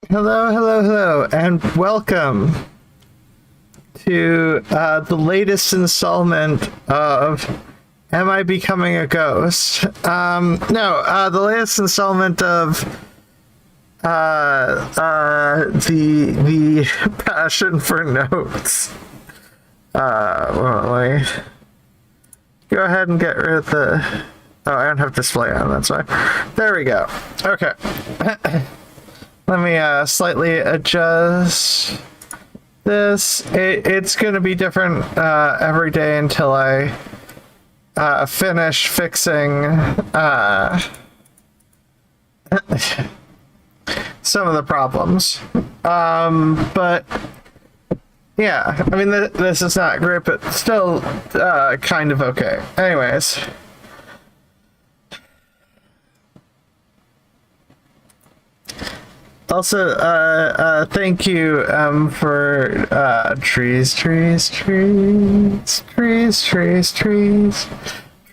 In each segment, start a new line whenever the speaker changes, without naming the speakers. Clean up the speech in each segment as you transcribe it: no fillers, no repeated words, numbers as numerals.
Hello, hello, hello, and welcome to the latest installment of Am I Becoming a Ghost? The latest installment of the Passion for Notes. Wait. Go ahead and get rid of the... Oh, I don't have display on, that's why. There we go. Okay. Let me slightly adjust this. It's going to be different every day until I finish fixing some of the problems. But yeah, I mean, this is not great, but still kind of okay. Anyways. Also, thank you for trees, trees, trees, trees, trees, trees,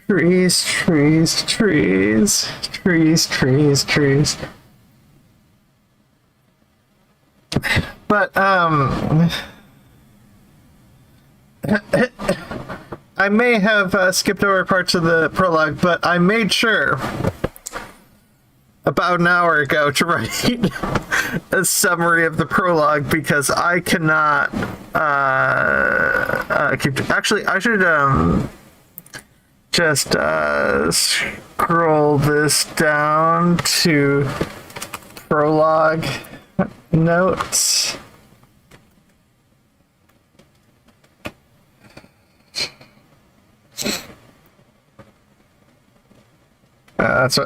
trees, trees, trees, trees, trees, trees. But I may have skipped over parts of the prologue, but I made sure about an hour ago to write a summary of the prologue because I cannot keep... Actually, I should just scroll this down to prologue notes. That's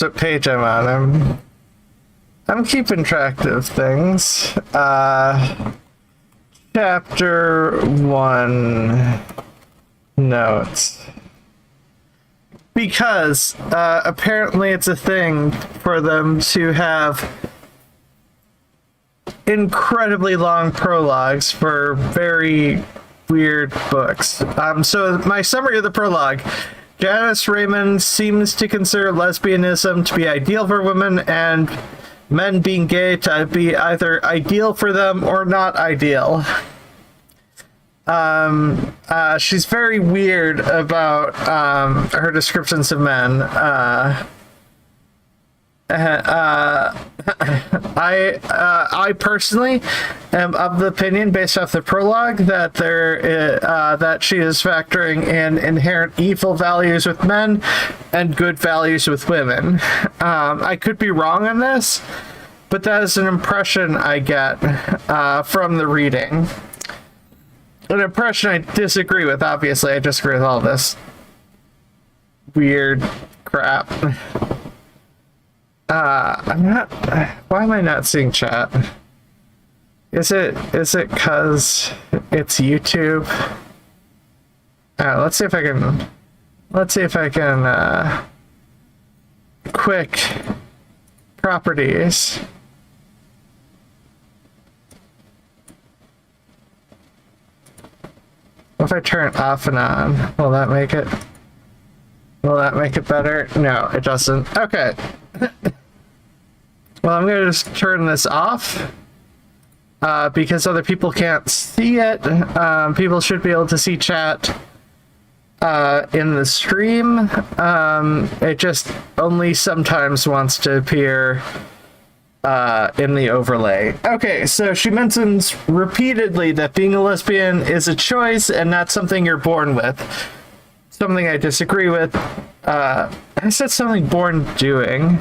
what page I'm on. I'm keeping track of things. Chapter 1 notes. Because apparently it's a thing for them to have incredibly long prologues for very weird books. So my summary of the prologue. Janice Raymond seems to consider lesbianism to be ideal for women and men being gay to be either ideal for them or not ideal. She's very weird about her descriptions of men. I personally am of the opinion, based off the prologue, that that she is factoring in inherent evil values with men and good values with women. I could be wrong on this, but that is an impression I get from the reading. An impression I disagree with, obviously. I disagree with all this weird crap. Why am I not seeing chat? Is it cause it's YouTube? Let's see if I can quick properties. What if I turn it off and on? Will that make it better? No, it doesn't. Okay. Well, I'm gonna just turn this off because other people can't see it. People should be able to see chat in the stream. It just only sometimes wants to appear in the overlay. Okay, so she mentions repeatedly that being a lesbian is a choice and not something you're born with. Something I disagree with. I said something born doing.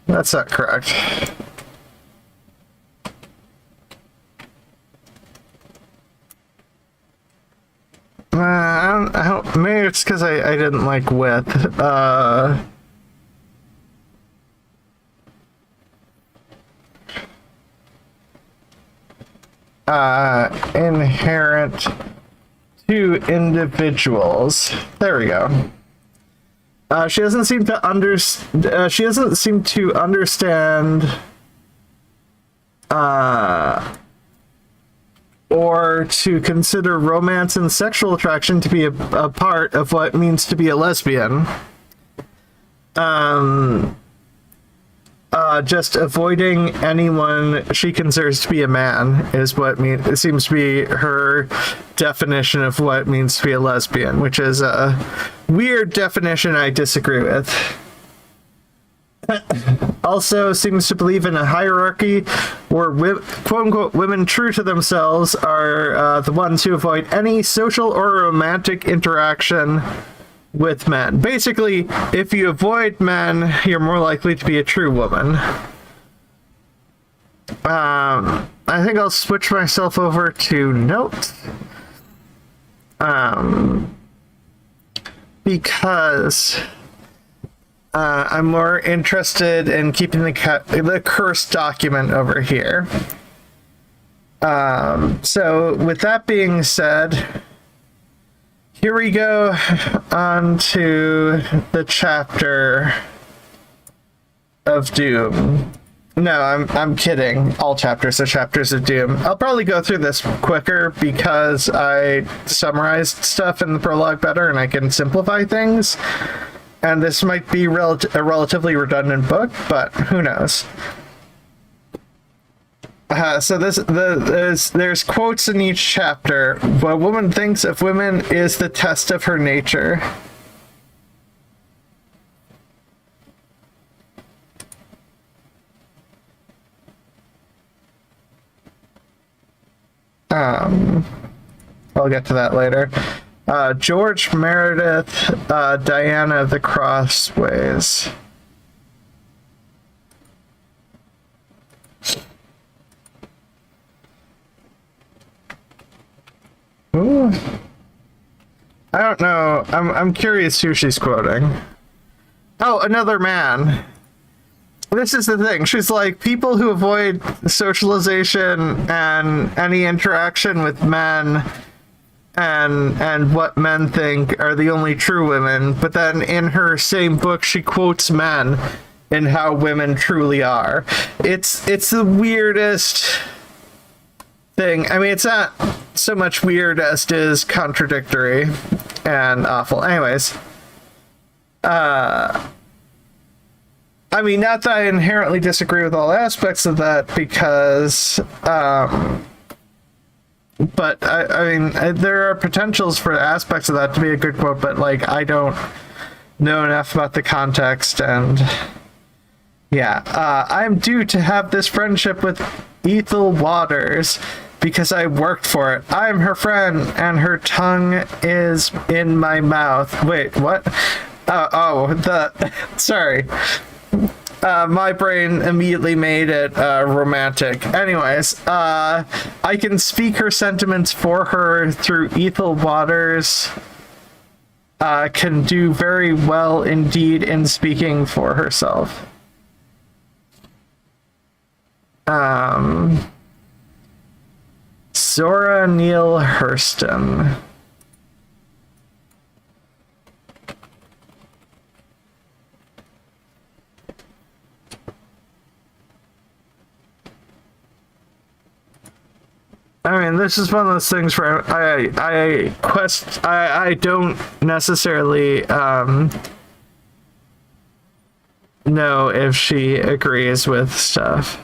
That's not correct. I don't, maybe it's because I didn't like width. Inherent to individuals. There we go. She doesn't seem to understand or to consider romance and sexual attraction to be a part of what it means to be a lesbian. just avoiding anyone she considers to be a man is it seems to be her definition of what it means to be a lesbian, which is a weird definition I disagree with. Also seems to believe in a hierarchy where quote-unquote women true to themselves are the ones who avoid any social or romantic interaction with men. Basically, if you avoid men, you're more likely to be a true woman. I think I'll switch myself over to notes. Because I'm more interested in keeping the cursed document over here. So with that being said, here we go on to the chapter of Doom. No, I'm kidding. All chapters are chapters of Doom. I'll probably go through this quicker because I summarized stuff in the prologue better and I can simplify things. And this might be a relatively redundant book, but who knows? So there's quotes in each chapter. What a woman thinks of women is the test of her nature. I'll get to that later. George Meredith, Diana of the Crossways. Ooh. I don't know. I'm curious who she's quoting. Oh, another man. This is the thing. She's like, people who avoid socialization and any interaction with men and what men think are the only true women. But then in her same book, she quotes men in how women truly are. It's the weirdest thing. I mean, it's not so much weird as it is contradictory and awful. Anyways, I mean, not that I inherently disagree with all aspects of that, because, but I mean, there are potentials for aspects of that to be a good quote, but like, I don't know enough about the context, and yeah, I'm due to have this friendship with Ethel Waters because I worked for it. I'm her friend, and her tongue is in my mouth. Wait, what? Sorry. My brain immediately made it romantic. Anyways, I can speak her sentiments for her through Ethel Waters. Can do very well indeed in speaking for herself. Zora Neale Hurston. I mean, this is one of those things where I don't necessarily know if she agrees with stuff.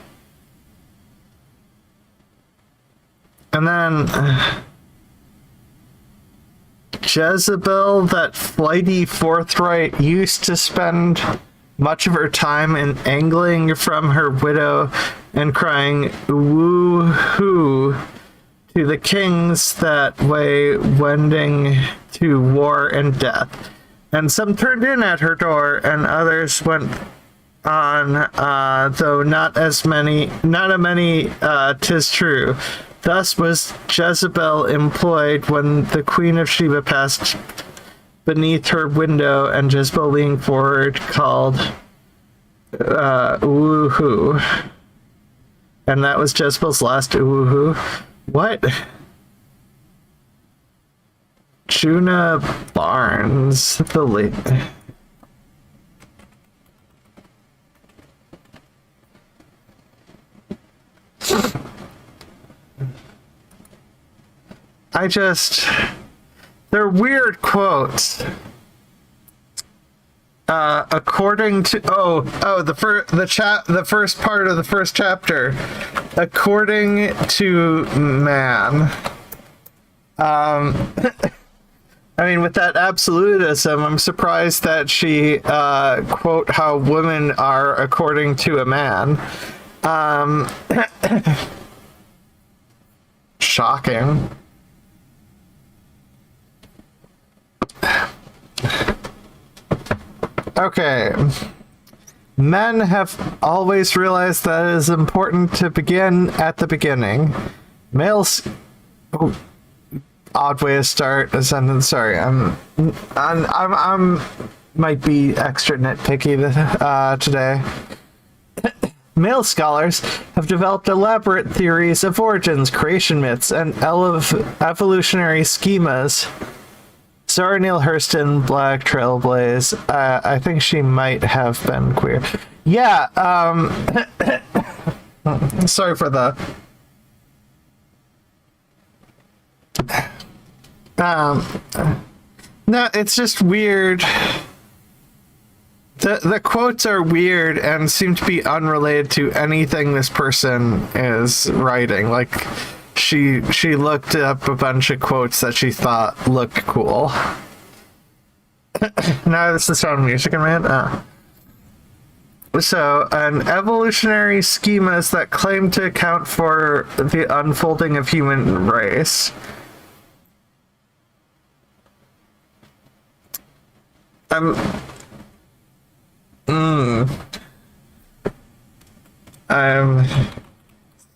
And then Jezebel, that flighty forthright, used to spend much of her time in angling from her widow and crying woo-hoo to the kings that way, wending to war and death. And some turned in at her door, and others went on, though not a many, 'tis true. Thus was Jezebel employed when the Queen of Sheba passed beneath her window, and Jezebel leaning forward called, woohoo. And that was Jezebel's last woohoo. What? Juna Barnes, the lead. They're weird quotes. According to the first part of the first chapter, according to man. I mean, with that absolutism, I'm surprised that she quote how women are according to a man. Shocking. Okay. Men have always realized that it is important to begin at the beginning. Males... Oh, odd way to start a sentence. Sorry, I'm might be extra nitpicky today. Male scholars have developed elaborate theories of origins, creation myths, and evolutionary schemas. Zora Neale Hurston, Black Trailblaze. I think she might have been queer. Yeah, sorry for the... No, it's just weird. The quotes are weird and seem to be unrelated to anything this person is writing. Like, she looked up a bunch of quotes that she thought looked cool. Now this is the sound of music in my head. So, an evolutionary schemas that claim to account for the unfolding of human race. I'm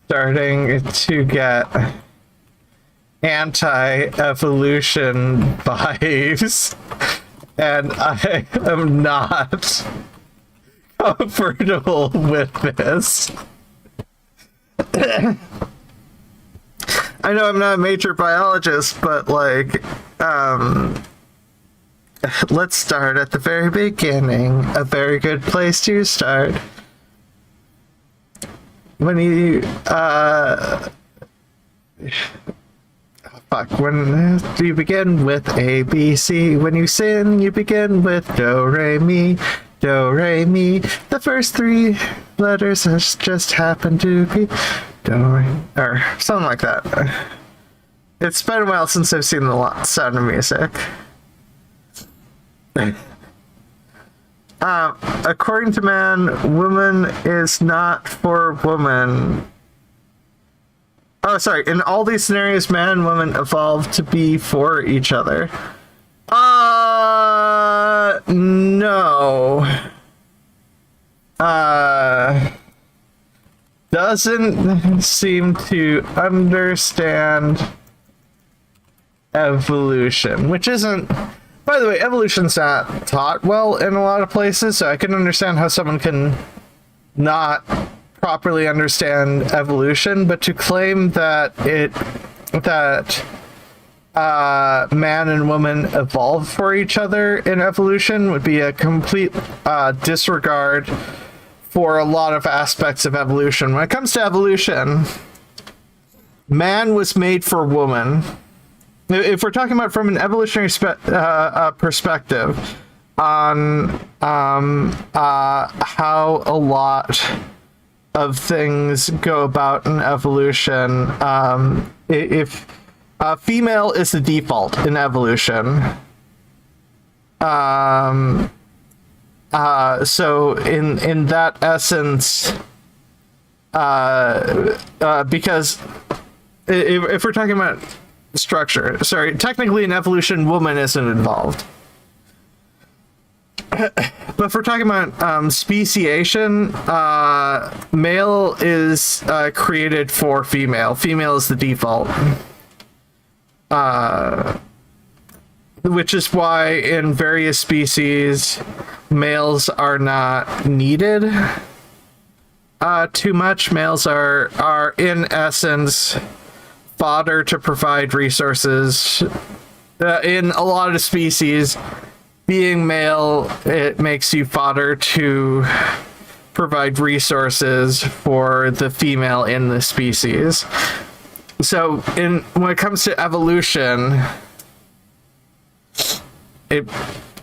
starting to get anti-evolution vibes, and I am not comfortable with this. I know I'm not a major biologist, but like, let's start at the very beginning. A very good place to start. When you, when you begin with A, B, C. When you sin, you begin with do, re, mi, do, re, mi. The first three letters just happen to be do, re, or something like that. It's been a while since I've seen the Sound of Music. According to man, woman is not for woman. Oh, sorry. In all these scenarios, man and woman evolved to be for each other. No. Doesn't seem to understand evolution, which isn't... By the way, evolution's not taught well in a lot of places, so I can understand how someone can not properly understand evolution, but to claim that man and woman evolve for each other in evolution would be a complete disregard for a lot of aspects of evolution. When it comes to evolution, man was made for woman. If we're talking about from an evolutionary perspective on how a lot of things go about in evolution, if female is the default in evolution, so in that essence, because if we're talking about structure. Sorry, technically in evolution, woman isn't involved. But if we're talking about speciation, male is created for female. Female is the default. Which is why in various species, males are not needed too much. Males are in essence fodder to provide resources. In a lot of species, being male, it makes you fodder to provide resources for the female in the species. So when it comes to evolution,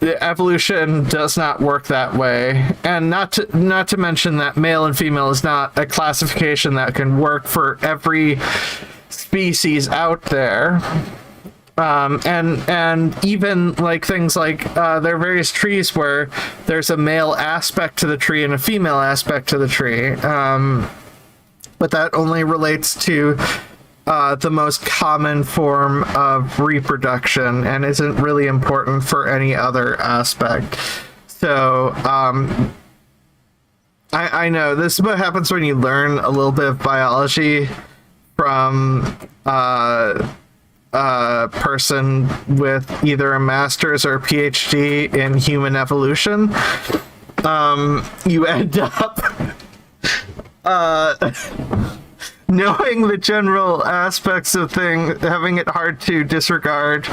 evolution does not work that way, and not to mention that male and female is not a classification that can work for every species out there. And even like things like there are various trees where there's a male aspect to the tree and a female aspect to the tree, but that only relates to the most common form of reproduction and isn't really important for any other aspect. So I know this is what happens when you learn a little bit of biology from a person with either a master's or a PhD in human evolution. You end up knowing the general aspects of things, having it hard to disregard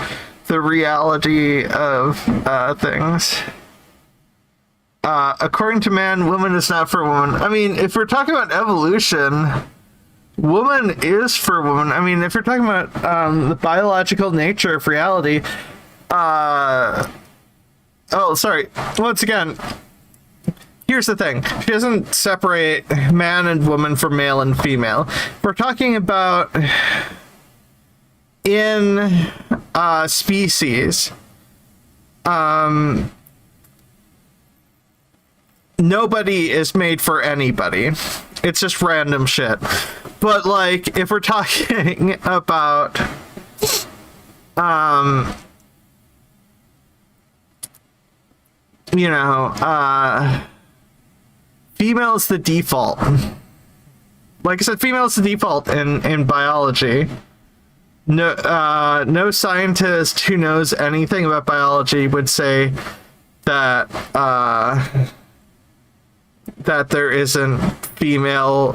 the reality of things. According to man, woman is not for woman. I mean, if we're talking about evolution, woman is for woman. I mean, if you're talking about the biological nature of reality, oh, sorry. Once again, here's the thing. She doesn't separate man and woman from male and female. We're talking about in species. Nobody is made for anybody. It's just random shit. But like, if we're talking about you know, female is the default. Like I said, female is the default in biology. No scientist who knows anything about biology would say that that there isn't female.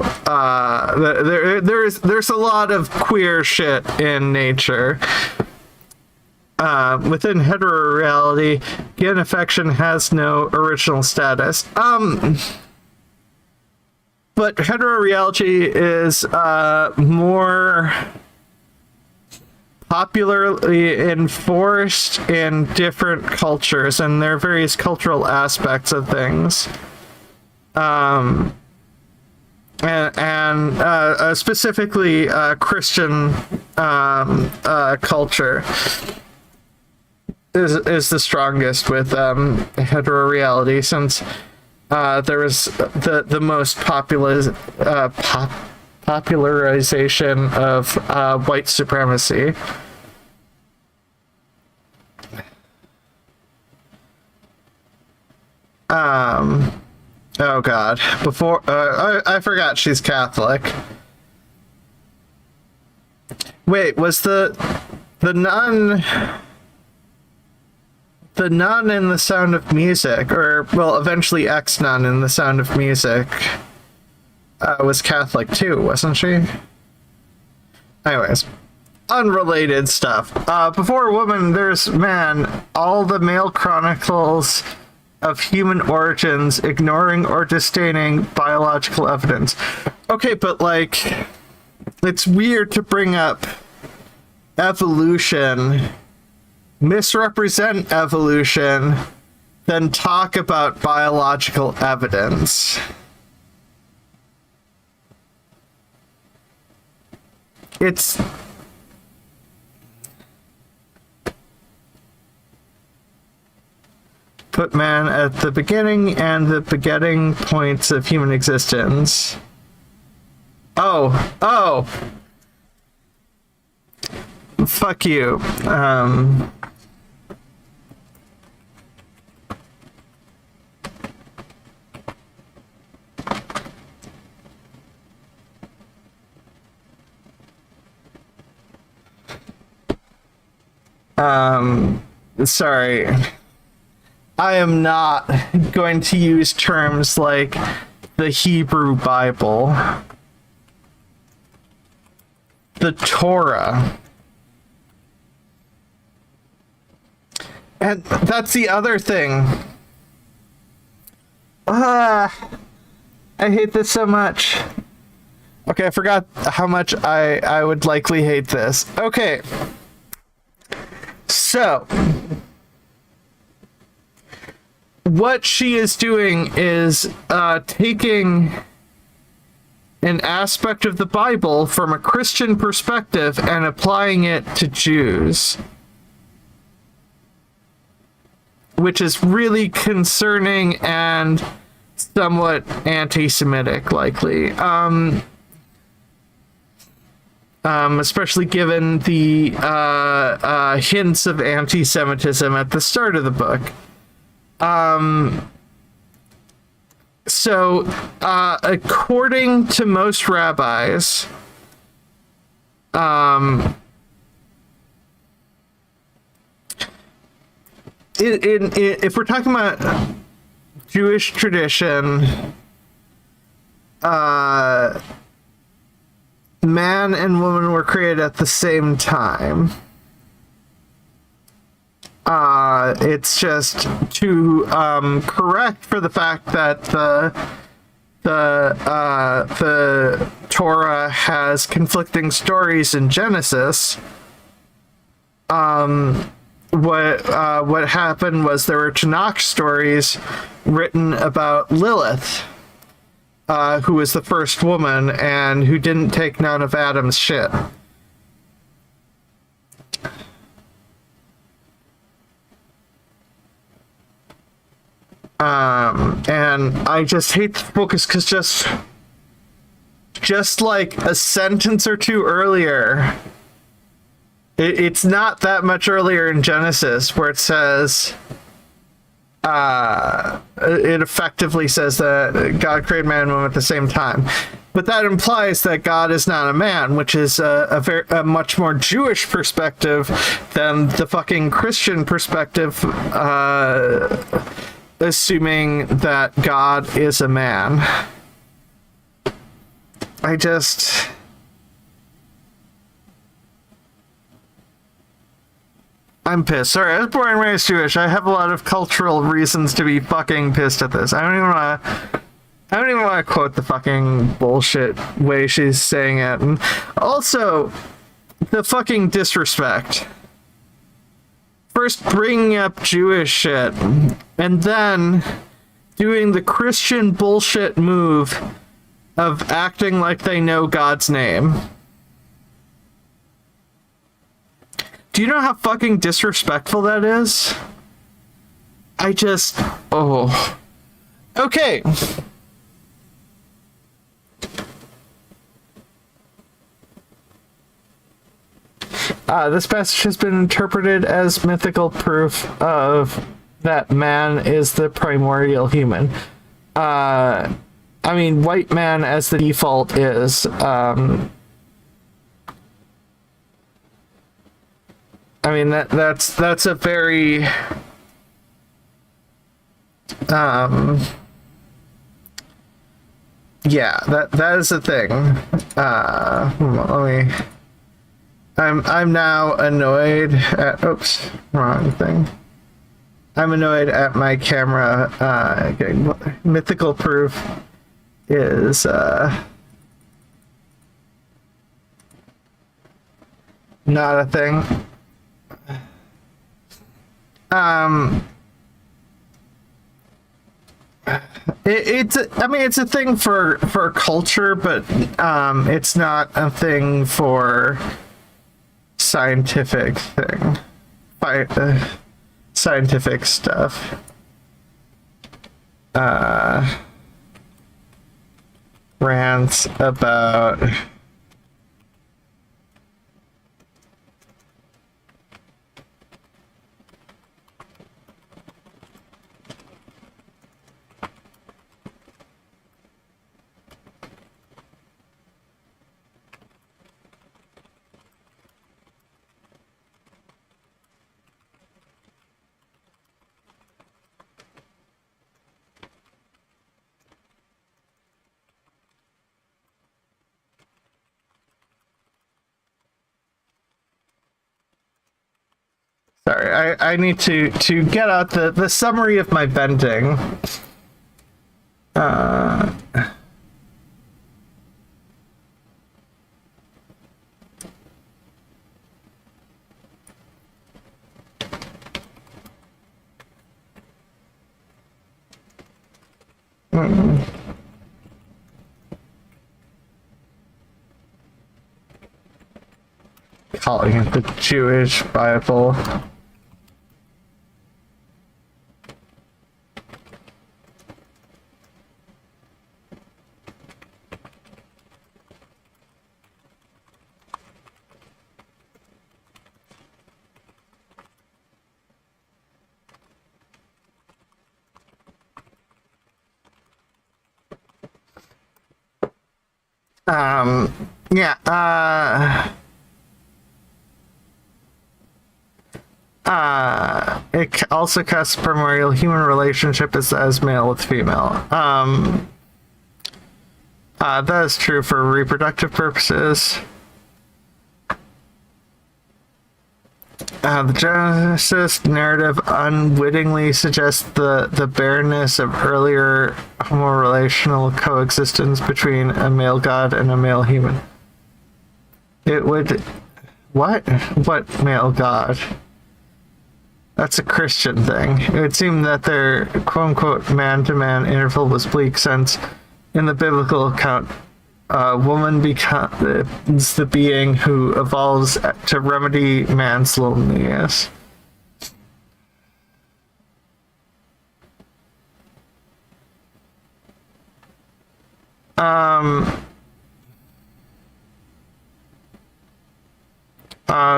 There's a lot of queer shit in nature. Within heteroreality, gay affection has no original status. But heteroreality is more popularly enforced in different cultures, and there are various cultural aspects of things. And specifically Christian culture is the strongest with heteroreality, since there is the most popularization of white supremacy. Oh god. Before I forgot she's Catholic. Wait, was the nun in The Sound of Music, or well, eventually ex-nun in The Sound of Music, was Catholic too, wasn't she? Anyways, unrelated stuff. Before woman, there's man. All the male chronicles of human origins, ignoring or disdaining biological evidence. Okay, but like, it's weird to bring up evolution, misrepresent evolution, then talk about biological evidence. It's put man at the beginning and the begetting points of human existence. Oh. Fuck you. Sorry. I am not going to use terms like the Hebrew Bible, the Torah. And that's the other thing. I hate this so much. Okay, I forgot how much I would likely hate this. Okay. So, what she is doing is taking an aspect of the Bible from a Christian perspective and applying it to Jews, which is really concerning and somewhat anti-Semitic, likely. Especially given the hints of anti-Semitism at the start of the book. So, according to most rabbis, if we're talking about Jewish tradition, man and woman were created at the same time. It's just to correct for the fact that the Torah has conflicting stories in Genesis. What happened was there were Tanakh stories written about Lilith, who was the first woman and who didn't take none of Adam's shit. And I just hate the focus because just like a sentence or two earlier, it's not that much earlier in Genesis where it says, it effectively says that God created man and woman at the same time. But that implies that God is not a man, which is a much more Jewish perspective than the fucking Christian perspective, assuming that God is a man. I'm pissed. Sorry, I was born and raised Jewish. I have a lot of cultural reasons to be fucking pissed at this. I don't even want to quote the fucking bullshit way she's saying it. And also, the fucking disrespect. First bringing up Jewish shit, and then doing the Christian bullshit move of acting like they know God's name. Do you know how fucking disrespectful that is? Oh. Okay. This passage has been interpreted as mythical proof of that man is the primordial human. I mean, white man as the default is, I mean, that's a very, yeah, that is a thing. Let me, I'm now annoyed at, oops, wrong thing. I'm annoyed at my camera, getting mythical proof is, not a thing. It's a thing for culture, but it's not a thing for scientific scientific stuff. Rants about sorry, I need to get out the summary of my bending. Calling it the Jewish Bible. Yeah, it also casts primordial human relationship as male with female. That is true for reproductive purposes. The Genesis narrative unwittingly suggests the barrenness of earlier homorelational coexistence between a male god and a male human. It would... What? What male god? That's a Christian thing. It would seem that their quote-unquote man-to-man interval was bleak, since in the biblical account, woman becomes the being who evolves to remedy man's loneliness.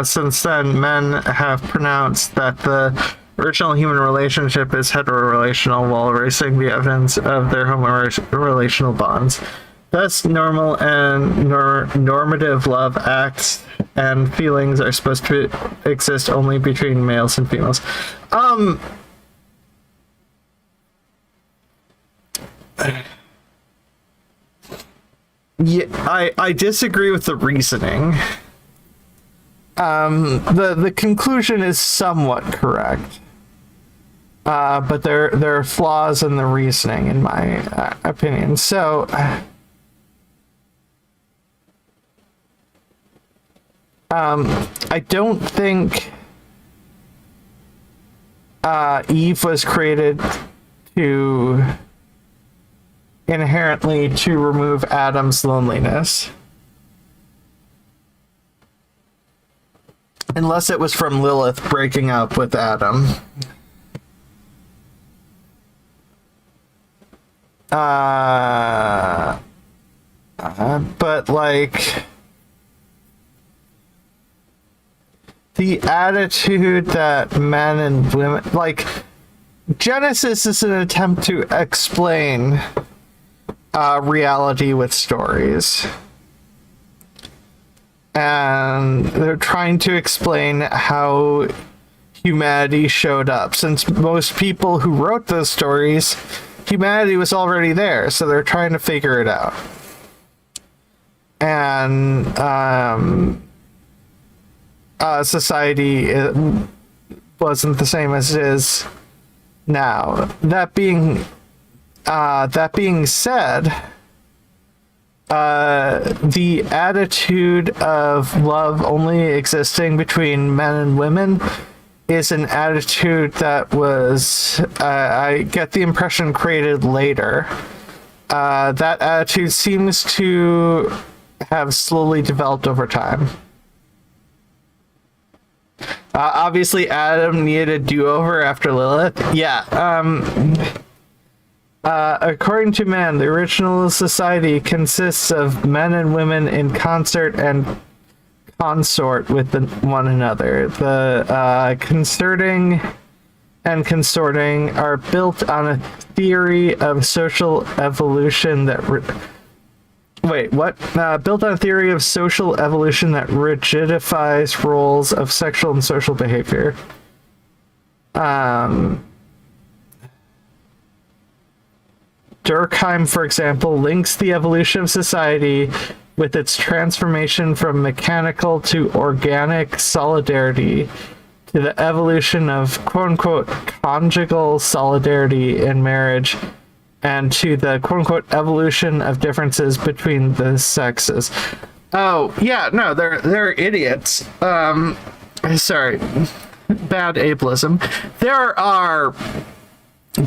Since then, men have pronounced that the original human relationship is heterorelational while erasing the evidence of their homo-relational bonds. Thus, normal and normative love acts and feelings are supposed to exist only between males and females. Yeah, I disagree with the reasoning. The conclusion is somewhat correct. But there are flaws in the reasoning, in my opinion. So, I don't think Eve was created to inherently to remove Adam's loneliness. Unless it was from Lilith breaking up with Adam. But like the attitude that men and women, like, Genesis is an attempt to explain reality with stories. And they're trying to explain how humanity showed up. Since most people who wrote those stories, humanity was already there, so they're trying to figure it out. And society wasn't the same as it is now. That being said, the attitude of love only existing between men and women is an attitude that was, I get the impression, created later. That attitude seems to have slowly developed over time. Obviously, Adam needed a do-over after Lilith. Yeah, according to man, the original society consists of men and women in concert and consort with one another. The concerting and consorting are built on a theory of social evolution that built on a theory of social evolution that rigidifies roles of sexual and social behavior. Durkheim, for example, links the evolution of society with its transformation from mechanical to organic solidarity to the evolution of quote-unquote conjugal solidarity in marriage and to the quote-unquote evolution of differences between the sexes. Oh, yeah, no, they're idiots. Sorry. Bad ableism. There are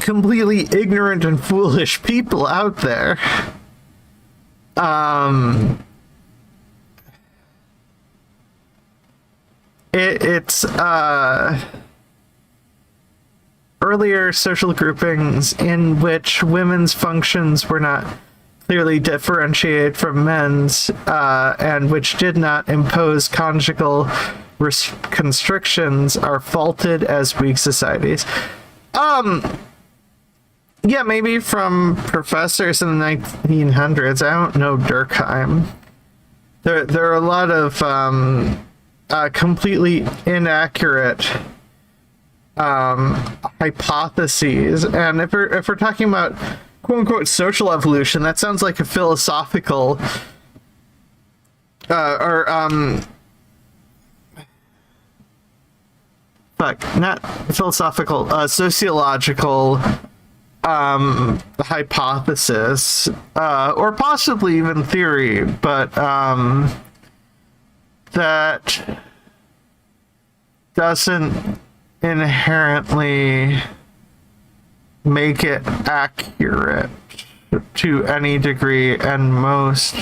completely ignorant and foolish people out there. It's earlier social groupings in which women's functions were not clearly differentiated from men's, and which did not impose conjugal constrictions, are faulted as weak societies. Yeah, maybe from professors in the 1900s. I don't know Durkheim. There are a lot of completely inaccurate hypotheses, and if we're talking about quote unquote social evolution, that sounds like a philosophical not philosophical, sociological hypothesis, or possibly even theory, but that doesn't inherently make it accurate to any degree, and most,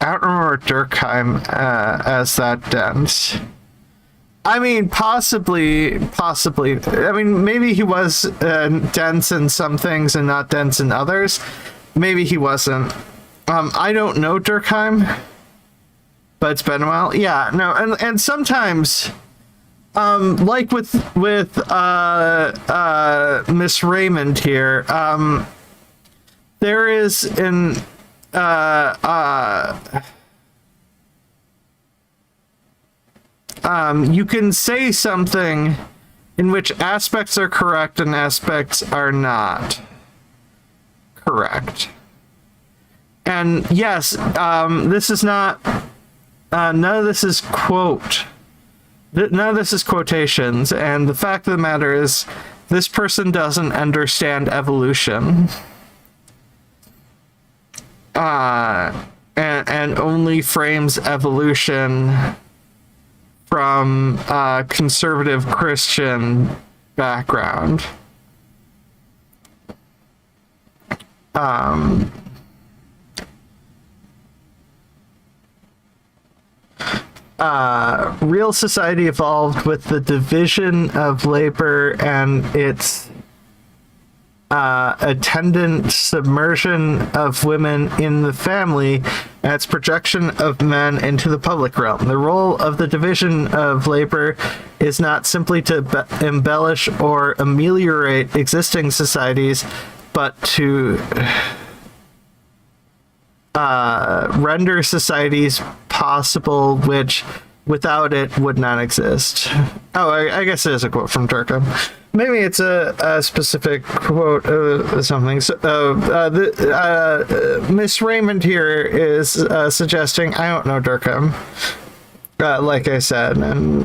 I don't remember Durkheim as that dense. I mean, possibly. I mean, maybe he was dense in some things and not dense in others. Maybe he wasn't. I don't know Durkheim, but it's been a while. Yeah, no, and sometimes, like with Miss Raymond here, there is an you can say something in which aspects are correct and aspects are not correct. And yes, this is not, none of this is none of this is quotations, and the fact of the matter is, this person doesn't understand evolution. And only frames evolution from a conservative Christian background. Real society evolved with the division of labor and its attendant submersion of women in the family and its projection of men into the public realm. The role of the division of labor is not simply to embellish or ameliorate existing societies, but to render societies possible which without it would not exist. Oh, I guess it is a quote from Durkheim. Maybe it's a specific quote of something. So, Miss Raymond here is suggesting, I don't know Durkheim, like I said, and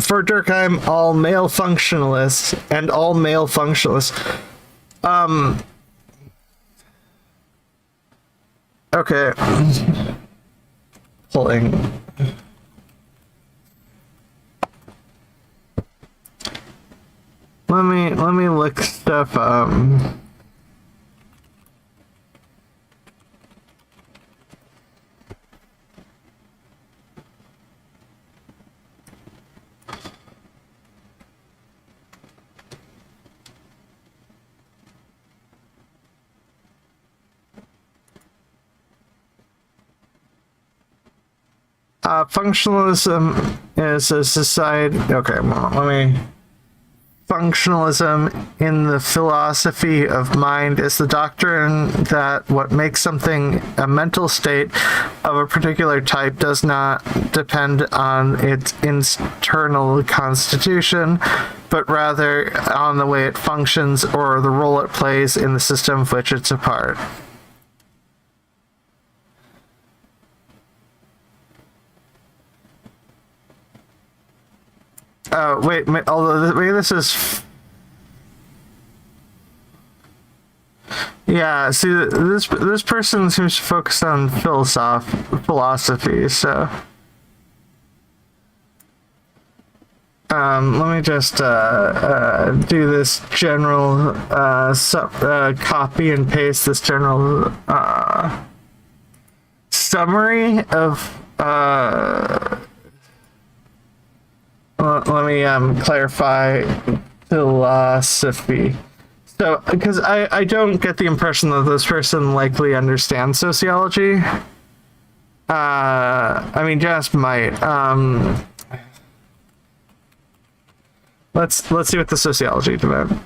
for Durkheim, all male functionalists, okay, pulling. Let me look stuff up. Functionalism is a society. Okay, well, let me. Functionalism in the philosophy of mind is the doctrine that what makes something a mental state of a particular type does not depend on its internal constitution, but rather on the way it functions or the role it plays in the system of which it's a part. Wait, although this is... Yeah, see, this person seems focused on philosophy, so... Let me just do this general copy and paste this general summary of let me clarify philosophy. So, because I don't get the impression that this person likely understands sociology. I mean, just might. Let's see what the sociology demand.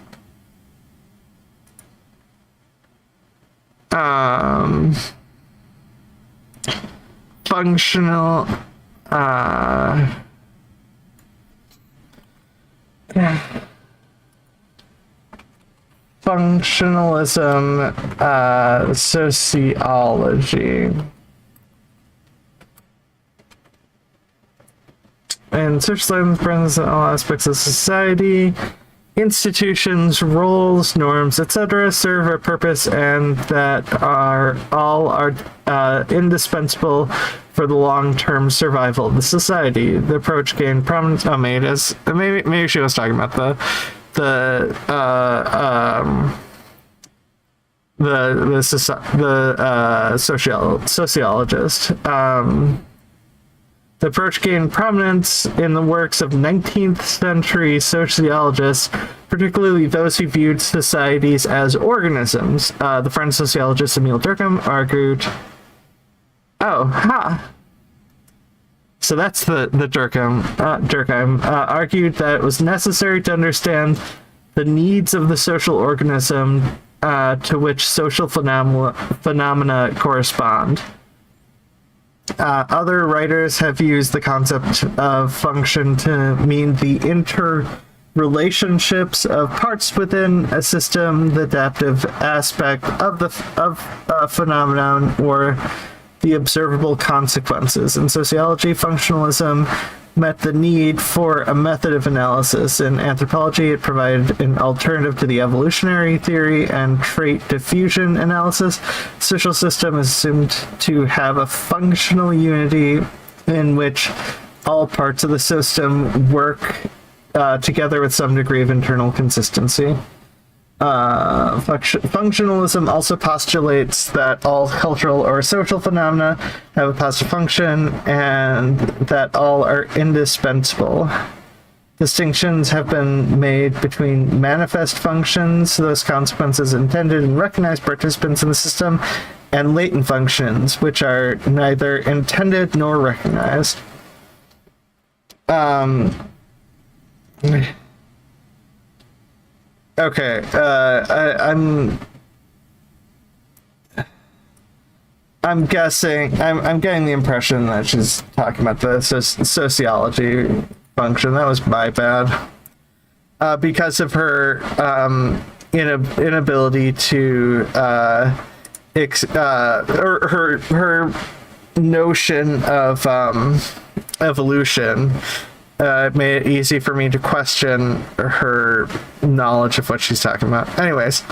Functional. Functionalism, sociology. And socialism presents in all aspects of society, institutions, roles, norms, etc. serve a purpose, and that are indispensable for the long-term survival of the society. The approach gained prominence. Oh, maybe she was talking about the sociologist. The approach gained prominence in the works of 19th century sociologists, particularly those who viewed societies as organisms. The French sociologist Emile Durkheim argued. So that's the Durkheim. Durkheim argued that it was necessary to understand the needs of the social organism to which social phenomena correspond. Other writers have used the concept of function to mean the interrelationships of parts within a system, the adaptive aspect of a phenomenon, or the observable consequences. In sociology, functionalism met the need for a method of analysis. In anthropology, it provided an alternative to the evolutionary theory and trait diffusion analysis. Social system is assumed to have a functional unity in which all parts of the system work together with some degree of internal consistency. Functionalism also postulates that all cultural or social phenomena have a positive function and that all are indispensable. Distinctions have been made between manifest functions, those consequences intended and recognized participants in the system, and latent functions, which are neither intended nor recognized. Okay, I'm guessing, I'm getting the impression that she's talking about the sociology function. That was my bad. Because of her inability to, or her notion of evolution. It made it easy for me to question her knowledge of what she's talking about. Anyways,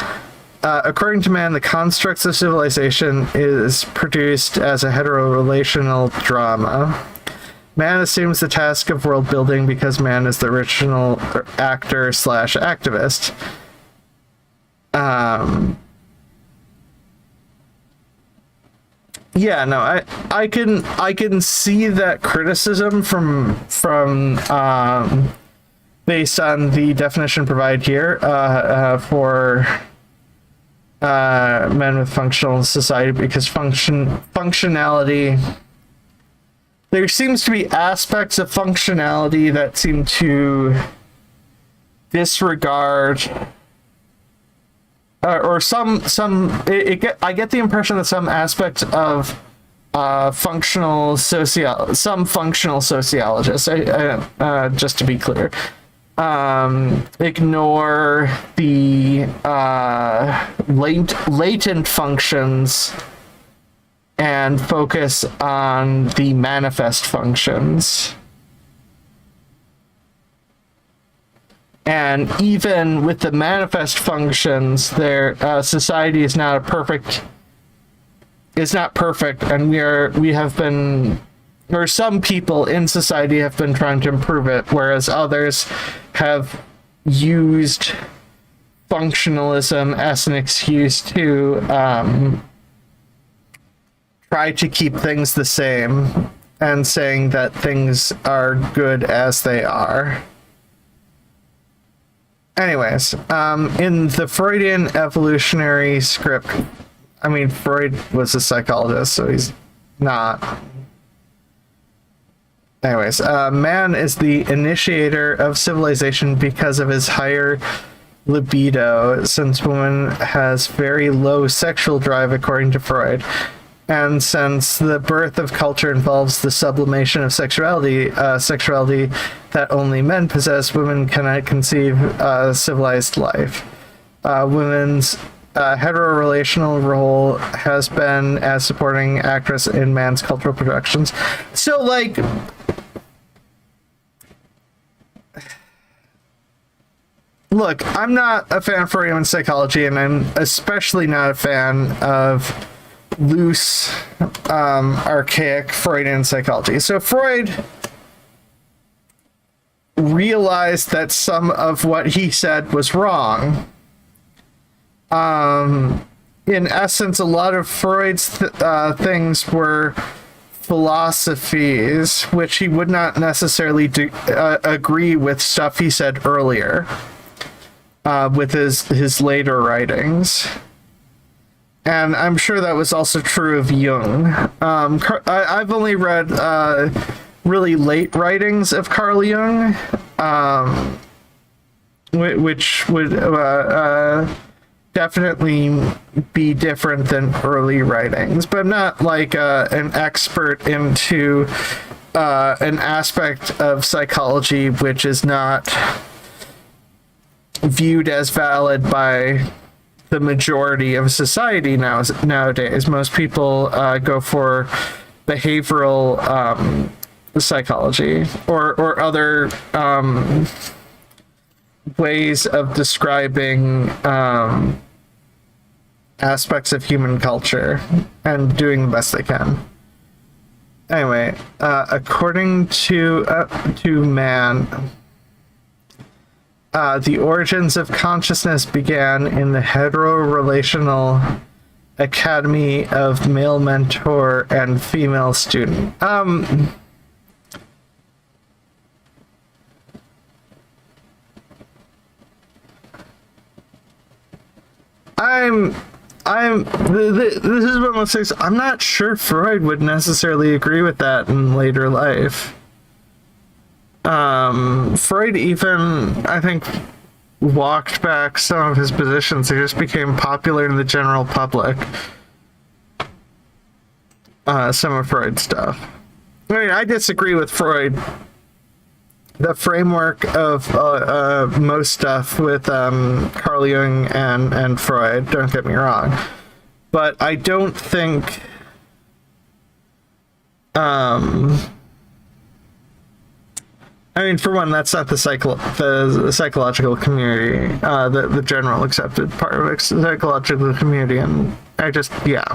according to man, the constructs of civilization is produced as a heterorelational drama. Man assumes the task of world building because man is the original actor / activist. Yeah, no, I can see that criticism from based on the definition provided here for men with functional society, because functionality, there seems to be aspects of functionality that seem to disregard. Or I get the impression that some aspects of functional sociologists, just to be clear, ignore the latent functions and focus on the manifest functions. And even with the manifest functions, their society is not perfect, and we have been or some people in society have been trying to improve it, whereas others have used functionalism as an excuse to try to keep things the same and saying that things are good as they are. Anyways, in the Freudian evolutionary script, I mean, Freud was a psychologist, so he's not. Anyways, man is the initiator of civilization because of his higher libido, since woman has very low sexual drive, according to Freud. And since the birth of culture involves the sublimation of sexuality that only men possess, women cannot conceive civilized life. Women's heterorelational role has been as supporting actress in man's cultural productions. So, like, look, I'm not a fan of Freudian psychology, and I'm especially not a fan of loose, archaic Freudian psychology. So Freud realized that some of what he said was wrong. In essence, a lot of Freud's things were philosophies, which he would not necessarily agree with stuff he said earlier with his later writings. And I'm sure that was also true of Jung. I've only read really late writings of Carl Jung, which would definitely be different than early writings. But I'm not like an expert into an aspect of psychology which is not viewed as valid by the majority of society nowadays. Most people go for behavioral psychology or other ways of describing aspects of human culture and doing the best they can. Anyway, according to Man, the origins of consciousness began in the heterorelational academy of male mentor and female student. This is one of those things. I'm not sure Freud would necessarily agree with that in later life. Freud even, I think, walked back some of his positions. They just became popular in the general public. Some of Freud's stuff. I mean, I disagree with Freud. The framework of most stuff with Carl Jung and Freud, don't get me wrong. But I don't think I mean, for one, that's not the psychological community, the general accepted part of the psychological community, and I just, yeah.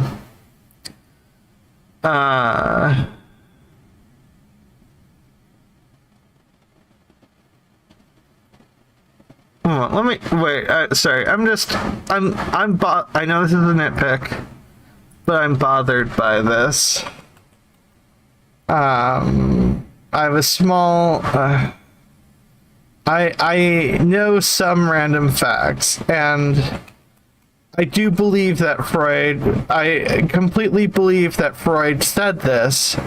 Let me wait. Sorry, I know this is a nitpick, but I'm bothered by this. I have a small. I know some random facts, and I do believe that Freud. I completely believe that Freud said this.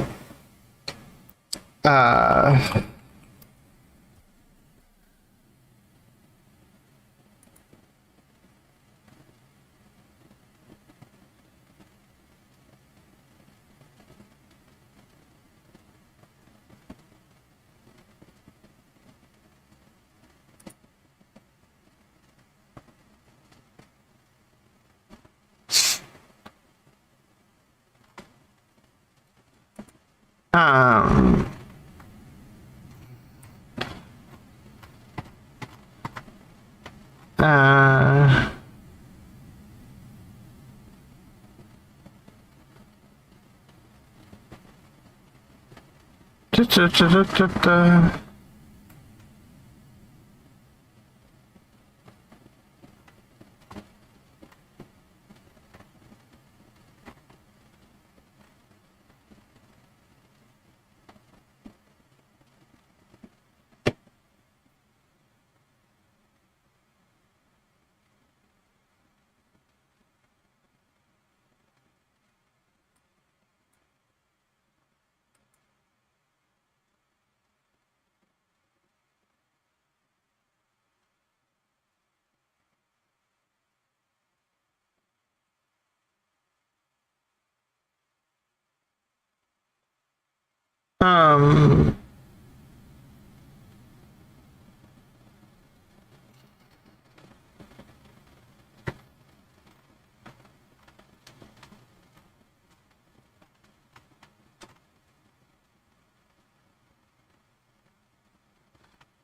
Um,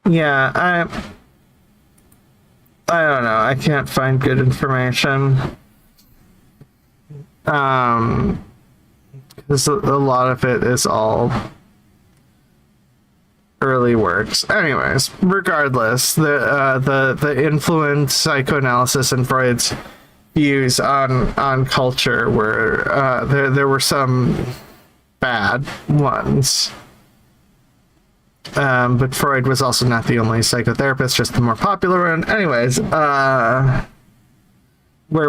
yeah, I don't know. I can't find good information. Because a lot of it is all early works. Anyways, regardless, the influence psychoanalysis and Freud's views on culture were there were some bad ones. But Freud was also not the only psychotherapist, just the more popular one. Anyways, where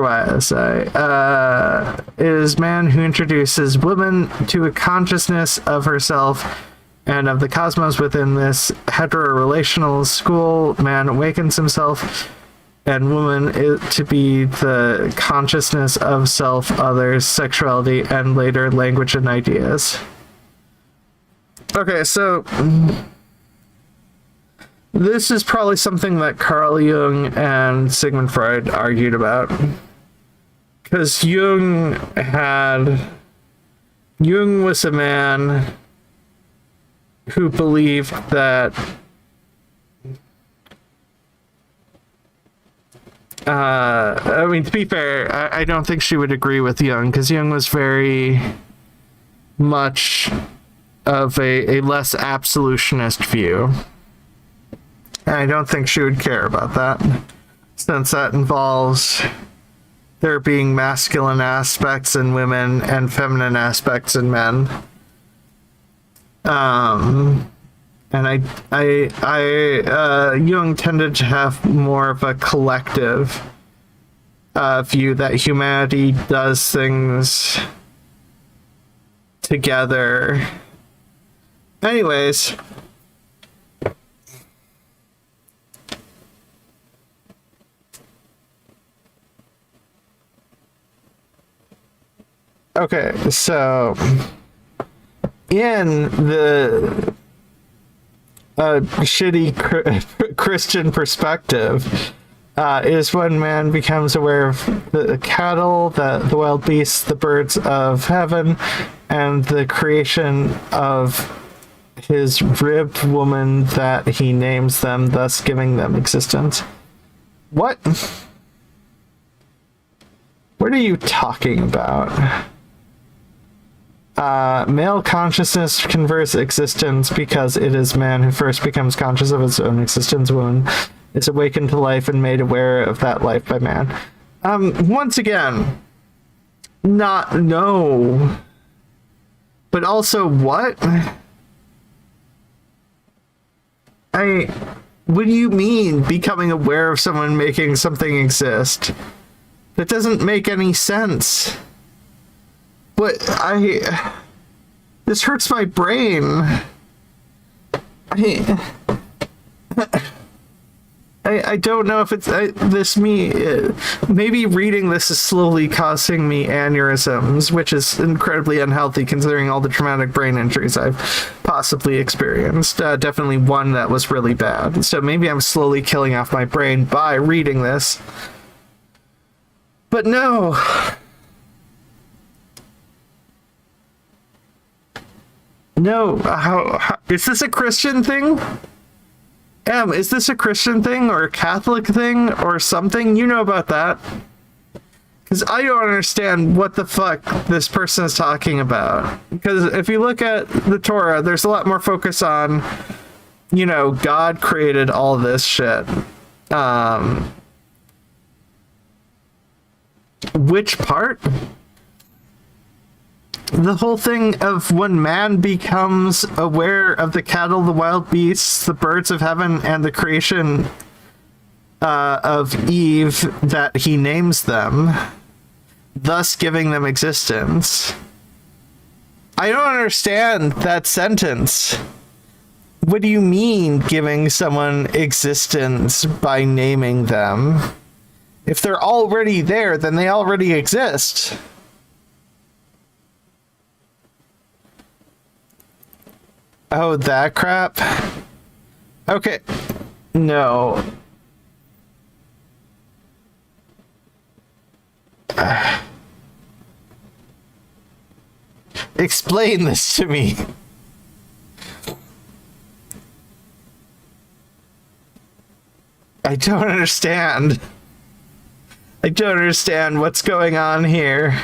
was I? Is man who introduces woman to a consciousness of herself and of the cosmos within this hetero-relational school. Man awakens himself and woman to be the consciousness of self, others, sexuality, and later language and ideas. Okay, so this is probably something that Carl Jung and Sigmund Freud argued about. Because Jung was a man who believed that I mean, to be fair, I don't think she would agree with Jung, because Jung was very much of a less absolutionist view. And I don't think she would care about that, since that involves there being masculine aspects in women and feminine aspects in men. And Jung tended to have more of a collective view that humanity does things together. Anyways, okay, so in the shitty Christian perspective, is when man becomes aware of the cattle, the wild beasts, the birds of heaven, and the creation of his ribbed woman, that he names them, thus giving them existence. What? What are you talking about? Male consciousness confers existence because it is man who first becomes conscious of his own existence. Woman is awakened to life and made aware of that life by man. Once again, no. But also, what? What do you mean, becoming aware of someone making something exist? That doesn't make any sense. But this hurts my brain. I don't know if it's maybe reading this is slowly causing me aneurysms, which is incredibly unhealthy considering all the traumatic brain injuries I've possibly experienced. Definitely one that was really bad. So maybe I'm slowly killing off my brain by reading this. But no. No, how is this a Christian thing? Is this a Christian thing or a Catholic thing or something? You know about that. Because I don't understand what the fuck this person is talking about. Because if you look at the Torah, there's a lot more focus on, you know, God created all this shit. Which part? The whole thing of when man becomes aware of the cattle, the wild beasts, the birds of heaven, and the creation of Eve, that he names them, thus giving them existence. I don't understand that sentence. What do you mean giving someone existence by naming them? If they're already there, then they already exist. Oh, that crap? Okay. No. Explain this to me. I don't understand. I don't understand what's going on here.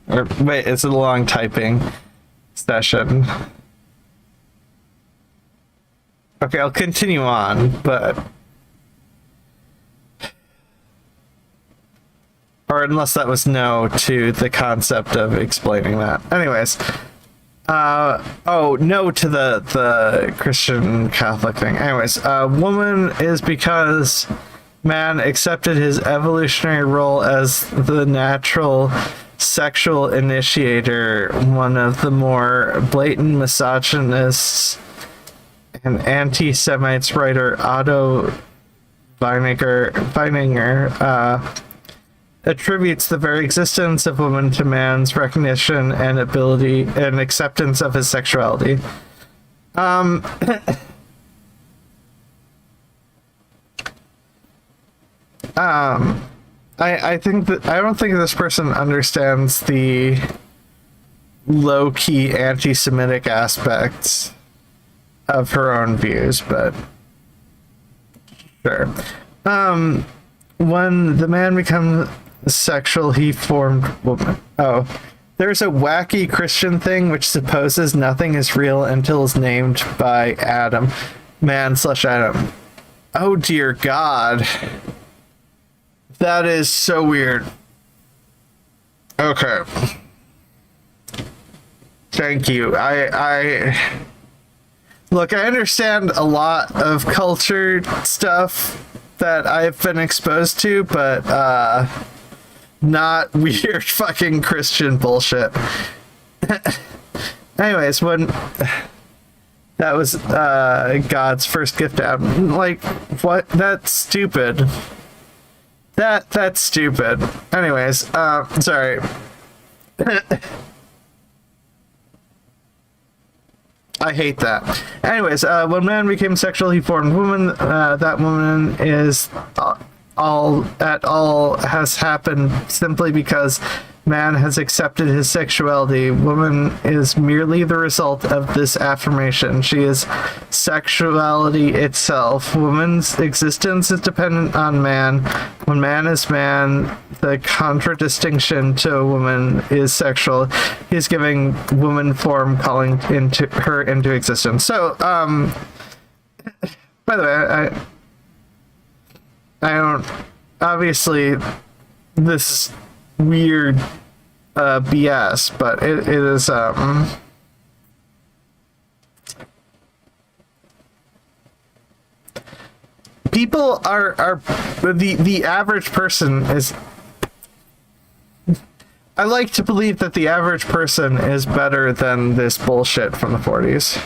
Or wait, it's a long typing session. Okay, I'll continue on, but or unless that was no to the concept of explaining that. Anyways, oh, no to the Christian Catholic thing. Anyways, woman is because man accepted his evolutionary role as the natural sexual initiator. One of the more blatant misogynists and anti-Semites writer Otto Weininger attributes the very existence of woman to man's recognition and ability and acceptance of his sexuality. I think that I don't think this person understands the low-key anti-Semitic aspects of her own views, but sure. When the man becomes sexual, he formed woman. Oh, there's a wacky Christian thing which supposes nothing is real until it's named by Adam, man/Adam. Oh dear God. That is so weird. Okay. Thank you. I look, I understand a lot of culture stuff that I've been exposed to, but not weird fucking Christian bullshit. Anyways, when that was God's first gift to Adam, like, what? That's stupid. That's stupid. Anyways, sorry. I hate that. Anyways, when man became sexual, he formed woman. That woman is all has happened simply because man has accepted his sexuality. Woman is merely the result of this affirmation. She is sexuality itself. Woman's existence is dependent on man. When man is man, the contradistinction to a woman is sexual. He's giving woman form, calling her into existence. So, by the way, I don't, obviously this weird BS, but it is people are the average person is, I like to believe that the average person is better than this bullshit from the 40s.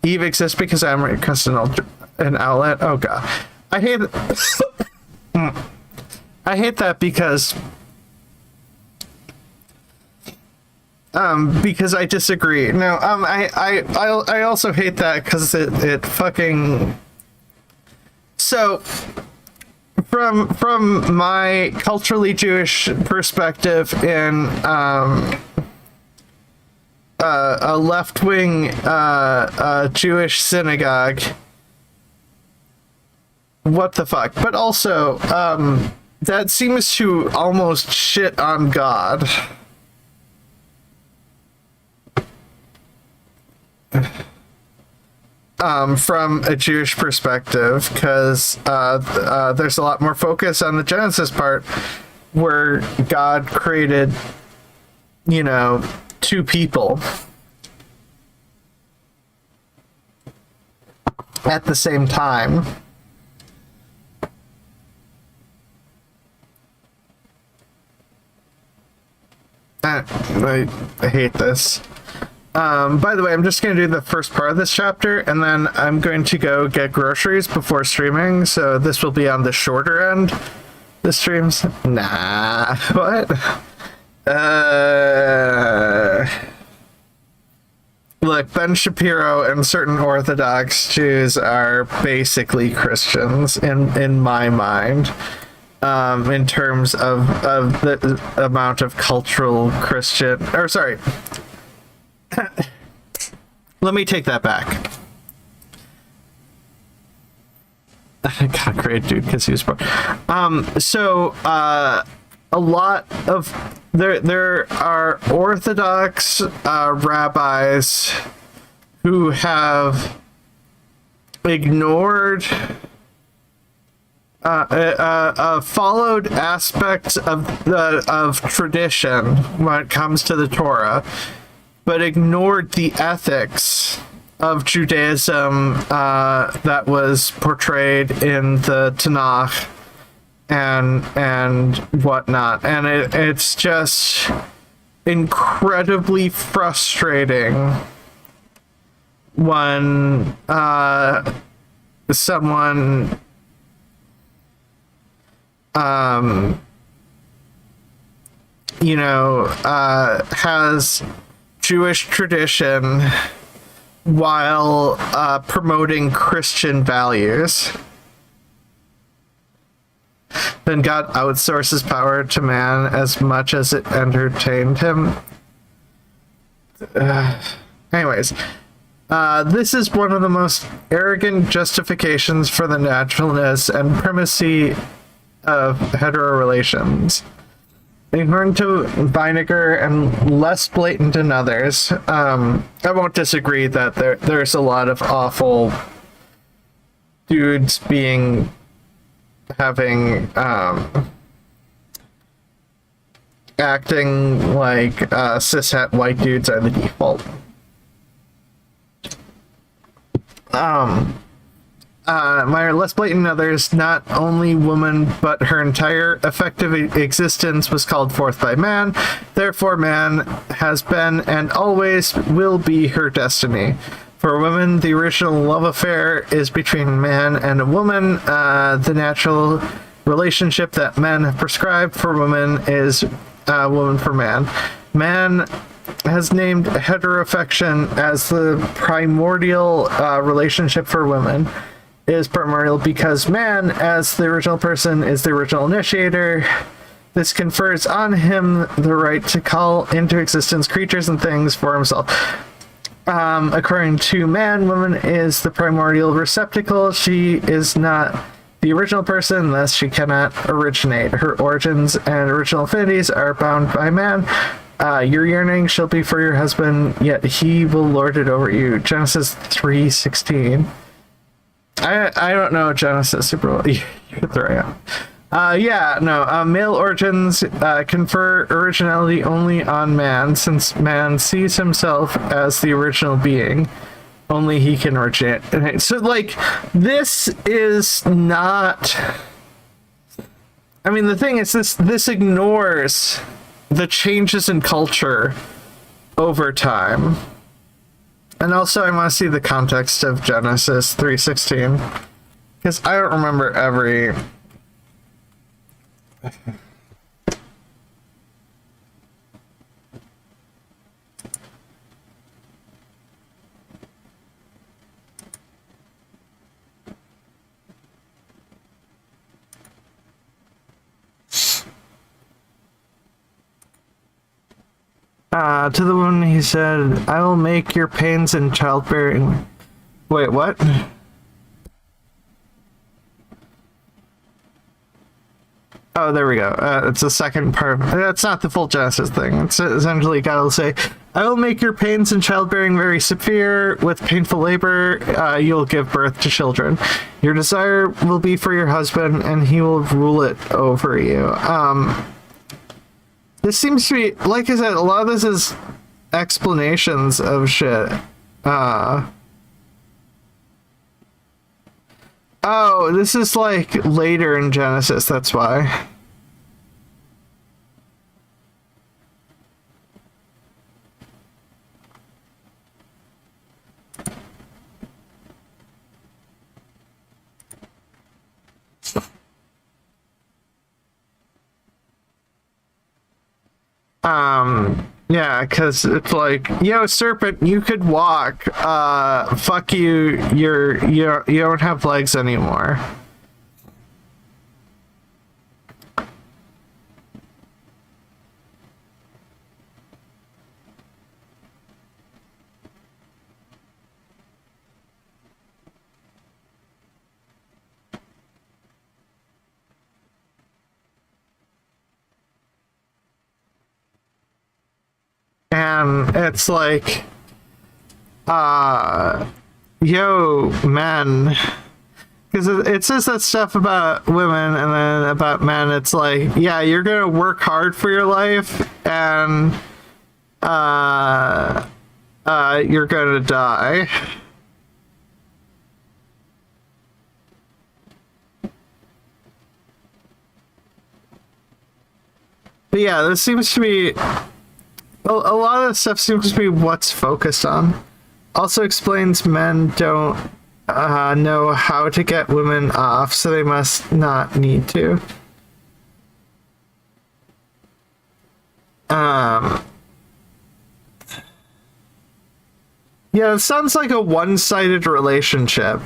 Eve exists because I'm an outlet. Oh god. I hate I hate that because because I disagree. No, I also hate that because it fucking. So, from my culturally Jewish perspective in a left-wing Jewish synagogue, what the fuck? But also, that seems to almost shit on God. From a Jewish perspective, because there's a lot more focus on the Genesis part, where God created, two people at the same time. I hate this. By the way, I'm just going to do the first part of this chapter, and then I'm going to go get groceries before streaming, so this will be on the shorter end. The streams? Nah. What? Look, Ben Shapiro and certain Orthodox Jews are basically Christians, in my mind. In terms of the amount of cultural Christian... Or, sorry... Let me take that back. I got great, dude, because he was born. A lot of there are Orthodox rabbis who have ignored followed aspects of tradition when it comes to the Torah, but ignored the ethics of Judaism that was portrayed in the Tanakh and whatnot. And it's just incredibly frustrating when someone has Jewish tradition while promoting Christian values. Then God outsources power to man as much as it entertained him. Anyways, this is one of the most arrogant justifications for the naturalness and primacy of hetero relations. According to Vinegar and less blatant in others, I won't disagree that there's a lot of awful dudes having acting like cishet white dudes are the default. My less blatant others, not only woman, but her entire effective existence was called forth by man. Therefore, man has been and always will be her destiny. For women, the original love affair is between man and a woman. The natural relationship that men have prescribed for women is woman for man. Man has named heteroaffection as the primordial relationship for women. Is primordial because man, as the original person, is the original initiator. This confers on him the right to call into existence creatures and things for himself. According to man, woman is the primordial receptacle. She is not the original person, thus she cannot originate. Her origins and original affinities are bound by man. Your yearning shall be for your husband, yet he will lord it over you. Genesis 3:16. I don't know Genesis super well. You're right. Male origins confer originality only on man, since man sees himself as the original being. Only he can originate. So, this is not... I mean, the thing is, this ignores the changes in culture over time. And also, I want to see the context of Genesis 3:16, because I don't remember every... To the woman he said, I will make your pains in childbearing. Wait, what? Oh, there we go. It's the second part. That's not the full Genesis thing. It's essentially God will say, I will make your pains in childbearing very severe. With painful labor, you'll give birth to children. Your desire will be for your husband, and he will rule it over you. This seems to be, like I said, a lot of this is explanations of shit. Oh, this is like later in Genesis, that's why. Yeah, because it's like, yo, serpent, you could walk. Fuck you. You don't have legs anymore. And it's like, yo, men, because it says that stuff about women, and then about men, it's like, yeah, you're gonna work hard for your life, and you're gonna die. But yeah, this seems to be a lot of the stuff seems to be what's focused on. Also explains men don't know how to get women off, so they must not need to. Yeah, it sounds like a one-sided relationship.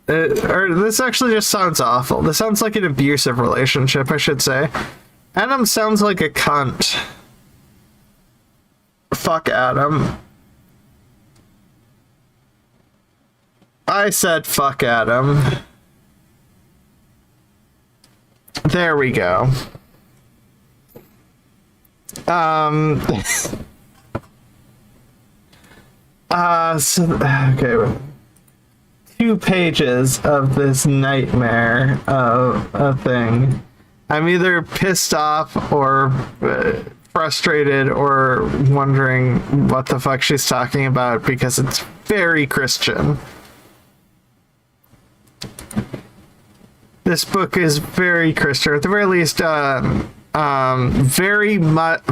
Or this actually just sounds awful. This sounds like an abusive relationship, I should say. Adam sounds like a cunt. Fuck Adam. I said fuck Adam. There we go. Okay. 2 pages of this nightmare of a thing. I'm either pissed off or frustrated or wondering what the fuck she's talking about, because it's very Christian. This book is very Christian, at the very least,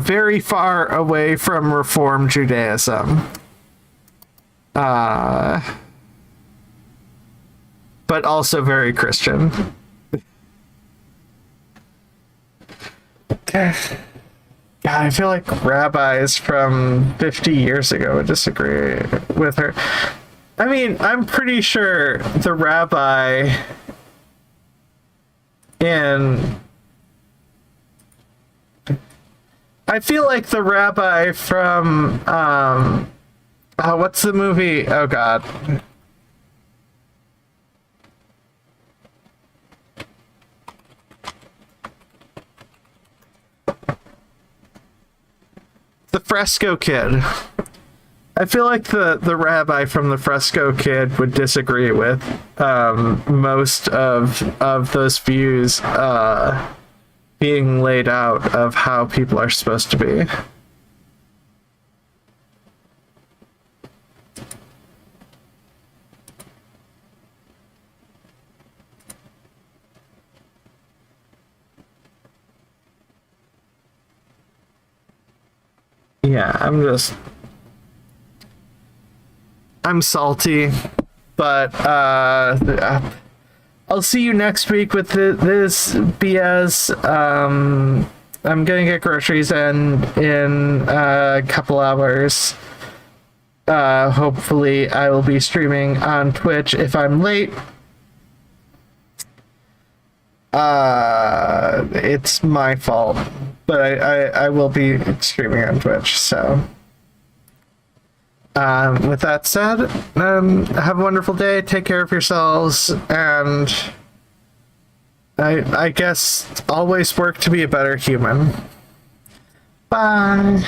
very far away from Reform Judaism. But also very Christian. God, I feel like rabbis from 50 years ago would disagree with her. I mean, I'm pretty sure the rabbi in... I feel like the rabbi from... what's the movie? Oh, God. The Fresco Kid. I feel like the rabbi from the Fresco Kid would disagree with most of those views being laid out of how people are supposed to be. Yeah, I'm salty, but I'll see you next week with this BS. I'm gonna get groceries in a couple hours. Hopefully I will be streaming on Twitch if I'm late. it's my fault. But I will be streaming on Twitch, so. With that said, have a wonderful day, take care of yourselves, and I guess always work to be a better human. Bye.